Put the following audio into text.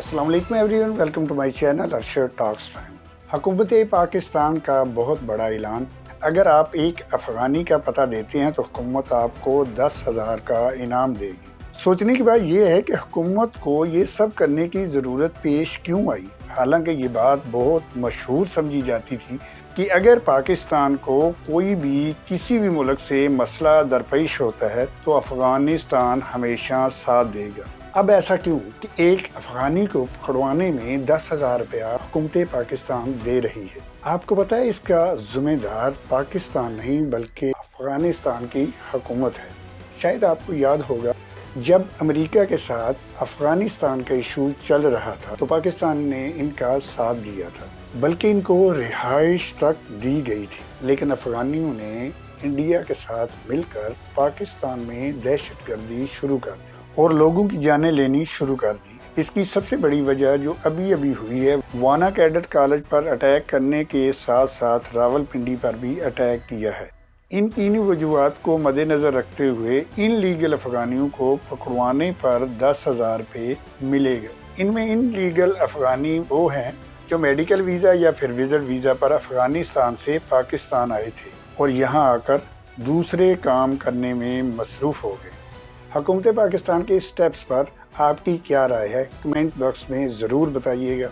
अस्सलाम वालेकुम everyone, welcome to my channel Arshad talks time. हुकूमत पाकिस्तान का बहुत बड़ा ऐलान। अगर आप एक अफ़गानी का पता देते हैं तो हुकूमत आपको 10,000 का इनाम देगी। सोचने की बात यह है कि हुकूमत को ये सब करने की ज़रूरत पेश क्यों आई। हालांकि ये बात बहुत मशहूर समझी जाती थी कि अगर पाकिस्तान को कोई भी किसी भी मुल्क से मसला दरपेश होता है तो अफ़गानिस्तान हमेशा साथ देगा। अब ऐसा क्यों कि एक अफ़गानी को पकड़वाने में 10,000 रुपया हुकूमत पाकिस्तान दे रही है। आपको पता है इसका ज़िम्मेदार पाकिस्तान नहीं बल्कि अफ़गानिस्तान की हुकूमत है। शायद आपको याद होगा जब अमेरिका के साथ अफ़गानिस्तान का इशू चल रहा था तो पाकिस्तान ने इनका साथ दिया था, बल्कि इनको रिहाइश तक दी गई थी। लेकिन अफ़गानियों ने इंडिया के साथ मिलकर पाकिस्तान में दहशतगर्दी शुरू कर दी और लोगों की जानें लेनी शुरू कर दी। इसकी सबसे बड़ी वजह जो अभी अभी हुई है, वाना कैडेट कॉलेज पर अटैक करने के साथ साथ रावलपिंडी पर भी अटैक किया है। इन तीनों वजूहात को मद्देनजर रखते हुए इन लीगल अफगानियों को पकड़वाने पर 10,000 रुपये मिलेगा। इनमें इन लीगल अफगानी वो हैं जो मेडिकल वीज़ा या फिर विजिट वीज़ा पर अफगानिस्तान से पाकिस्तान आए थे और यहाँ आकर दूसरे काम करने में मसरूफ़ हो गए। हुकूमत पाकिस्तान के स्टेप्स पर आपकी क्या राय है, कमेंट बॉक्स में ज़रूर बताइएगा।